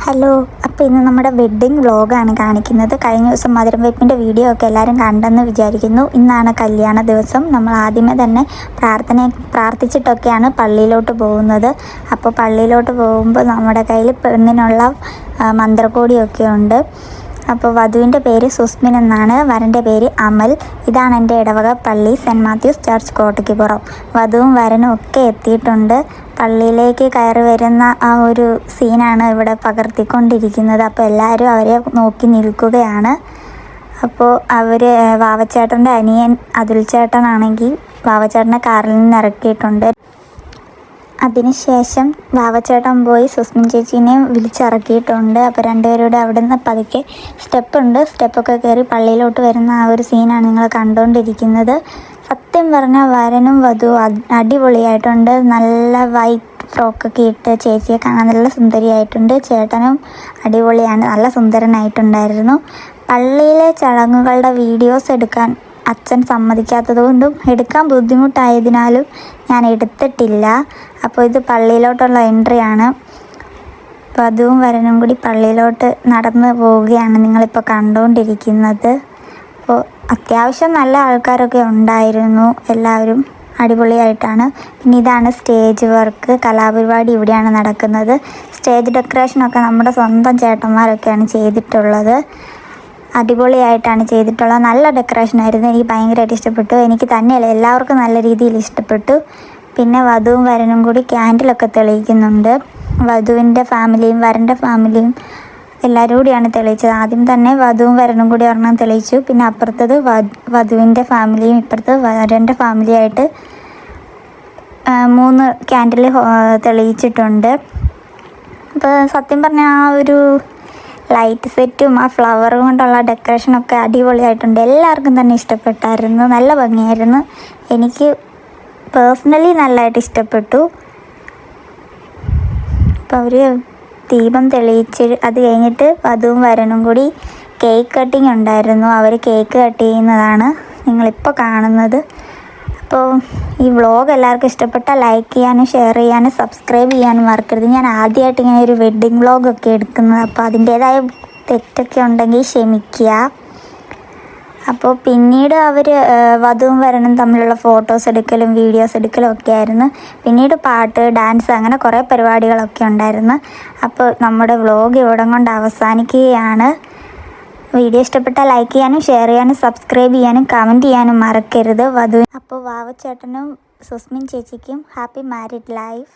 Hello, അപ്പോൾ ഇന്ന് നമ്മുടെ വെഡ്ഡിങ് വ്ളോഗാണ് കാണിക്കുന്നത്. കഴിഞ്ഞ ദിവസം മധുരം വെപ്പിൻ്റെ വീഡിയോ ഒക്കെ എല്ലാവരും കണ്ടെന്ന് വിചാരിക്കുന്നു. ഇന്നാണ് കല്യാണ ദിവസം. നമ്മൾ ആദ്യമേ തന്നെ പ്രാർത്ഥിച്ചിട്ടൊക്കെയാണ് പള്ളിയിലോട്ട് പോകുന്നത്. അപ്പോൾ പള്ളിയിലോട്ട് പോകുമ്പോൾ നമ്മുടെ കയ്യിൽ പെണ്ണിനുള്ള മന്ത്രകോടിയൊക്കെ ഉണ്ട്. അപ്പോൾ വധുവിൻ്റെ പേര് സുസ്മിൻ എന്നാണ്, വരൻ്റെ പേര് അമൽ. ഇതാണ് എൻ്റെ ഇടവക പള്ളി, സെൻറ്റ് മാത്യൂസ് ചർച്ച് കോട്ടയ്ക്കുപുറം. വധുവും വരനും ഒക്കെ എത്തിയിട്ടുണ്ട്. പള്ളിയിലേക്ക് കയറി വരുന്ന ആ ഒരു സീനാണ് ഇവിടെ പകർത്തിക്കൊണ്ടിരിക്കുന്നത്. അപ്പോൾ എല്ലാവരും അവരെ നോക്കി നിൽക്കുകയാണ്. അപ്പോൾ അവർ വാവച്ചേട്ടൻ്റെ അനിയൻ അതുൽ ചേട്ടനാണെങ്കിൽ വാവച്ചേട്ടനെ കാറിൽ നിന്ന് ഇറക്കിയിട്ടുണ്ട്. അതിനുശേഷം വാവച്ചേട്ടൻ പോയി സുസ്മിൻ ചേച്ചീനെ വിളിച്ചിറക്കിയിട്ടുണ്ട്. അപ്പോൾ രണ്ടുപേരുടെ അവിടെ നിന്ന് പതുക്കെ സ്റ്റെപ്പൊക്കെ കയറി പള്ളിയിലോട്ട് വരുന്ന ആ ഒരു സീനാണ് നിങ്ങൾ കണ്ടുകൊണ്ടിരിക്കുന്നത്. സത്യം പറഞ്ഞാൽ വരനും വധുവും അടിപൊളിയായിട്ടുണ്ട്. നല്ല വൈറ്റ് ഫ്രോക്കൊക്കെ ഇട്ട് ചേച്ചിയെ കാണാൻ നല്ല സുന്ദരിയായിട്ടുണ്ട്. ചേട്ടനും അടിപൊളിയാണ്, നല്ല സുന്ദരനായിട്ടുണ്ടായിരുന്നു. പള്ളിയിലെ ചടങ്ങുകളുടെ വീഡിയോസ് എടുക്കാൻ അച്ഛൻ സമ്മതിക്കാത്തതുകൊണ്ടും എടുക്കാൻ ബുദ്ധിമുട്ടായതിനാലും ഞാൻ എടുത്തിട്ടില്ല. അപ്പോൾ ഇത് പള്ളിയിലോട്ടുള്ള എൻട്രിയാണ്. വധുവും വരനും കൂടി പള്ളിയിലോട്ട് നടന്ന് പോവുകയാണ് നിങ്ങളിപ്പോൾ കണ്ടുകൊണ്ടിരിക്കുന്നത്. അപ്പോൾ അത്യാവശ്യം നല്ല ആൾക്കാരൊക്കെ ഉണ്ടായിരുന്നു, എല്ലാവരും അടിപൊളിയായിട്ടാണ്. പിന്നെ ഇതാണ് സ്റ്റേജ് വർക്ക്, കലാപരിപാടി ഇവിടെയാണ് നടക്കുന്നത്. സ്റ്റേജ് ഡെക്കറേഷനൊക്കെ നമ്മുടെ സ്വന്തം ചേട്ടന്മാരൊക്കെയാണ് ചെയ്തിട്ടുള്ളത്. അടിപൊളിയായിട്ടാണ് ചെയ്തിട്ടുള്ളത്. നല്ല ഡെക്കറേഷനായിരുന്നു, എനിക്ക് ഭയങ്കരമായിട്ട് ഇഷ്ടപ്പെട്ടു. എനിക്ക് തന്നെയല്ല, എല്ലാവർക്കും നല്ല രീതിയിൽ ഇഷ്ടപ്പെട്ടു. പിന്നെ വധുവും വരനും കൂടി ക്യാൻഡിലൊക്കെ തെളിയിക്കുന്നുണ്ട്. വധുവിൻ്റെ ഫാമിലിയും വരൻ്റെ ഫാമിലിയും എല്ലാവരും കൂടിയാണ് തെളിയിച്ചത്. ആദ്യം തന്നെ വധുവും വരനും കൂടി ഒരെണ്ണം തെളിയിച്ചു. പിന്നെ അപ്പുറത്തത് വധുവിൻ്റെ ഫാമിലിയും ഇപ്പുറത്ത് വരൻ്റെ ഫാമിലിയായിട്ട് 3 ക്യാൻഡിൽ തെളിയിച്ചിട്ടുണ്ട്. അപ്പോൾ സത്യം പറഞ്ഞാൽ ആ ഒരു ലൈറ്റ് സെറ്റും ആ ഫ്ലവർ കൊണ്ടുള്ള ഡെക്കറേഷനൊക്കെ അടിപൊളിയായിട്ടുണ്ട്. എല്ലാവർക്കും തന്നെ ഇഷ്ടപ്പെട്ടായിരുന്നു, നല്ല ഭംഗിയായിരുന്നു. എനിക്ക് പേഴ്സണലി നല്ലതായിട്ട് ഇഷ്ടപ്പെട്ടു. അപ്പോൾ അവർ ദീപം തെളിയിച്ച് അത് കഴിഞ്ഞിട്ട് വധുവും വരനും കൂടി കേക്ക് കട്ടിങ് ഉണ്ടായിരുന്നു. അവർ കേക്ക് കട്ട് ചെയ്യുന്നതാണ് നിങ്ങളിപ്പോൾ കാണുന്നത്. അപ്പോൾ ഈ വ്ളോഗ് എല്ലാവർക്കും ഇഷ്ടപ്പെട്ടാൽ ലൈക്ക് ചെയ്യാനും ഷെയർ ചെയ്യാനും സബ്സ്ക്രൈബ് ചെയ്യാനും മറക്കരുത്. ഞാൻ ആദ്യമായിട്ട് ഇങ്ങനെ ഒരു വെഡ്ഡിങ് വ്ളോഗൊക്കെ എടുക്കുന്നത്, അപ്പോൾ അതിൻ്റേതായ തെറ്റൊക്കെ ഉണ്ടെങ്കിൽ ക്ഷമിക്കുക. അപ്പോൾ പിന്നീട് അവർ വധുവും വരനും തമ്മിലുള്ള ഫോട്ടോസ് എടുക്കലും വീഡിയോസ് എടുക്കലും ഒക്കെ ആയിരുന്നു. പിന്നീട് പാട്ട്, ഡാൻസ്, അങ്ങനെ കുറേ പരിപാടികളൊക്കെ ഉണ്ടായിരുന്നു. അപ്പോൾ നമ്മുടെ വ്ളോഗ് ഇവിടം കൊണ്ട് അവസാനിക്കുകയാണ്. വീഡിയോ ഇഷ്ടപ്പെട്ടാൽ ലൈക്ക് ചെയ്യാനും ഷെയർ ചെയ്യാനും സബ്സ്ക്രൈബ് ചെയ്യാനും കമൻറ്റ് ചെയ്യാനും മറക്കരുത്. അപ്പോൾ വാവച്ചേട്ടനും സുസ്മിൻ ചേച്ചിക്കും ഹാപ്പി മാരീഡ് ലൈഫ്.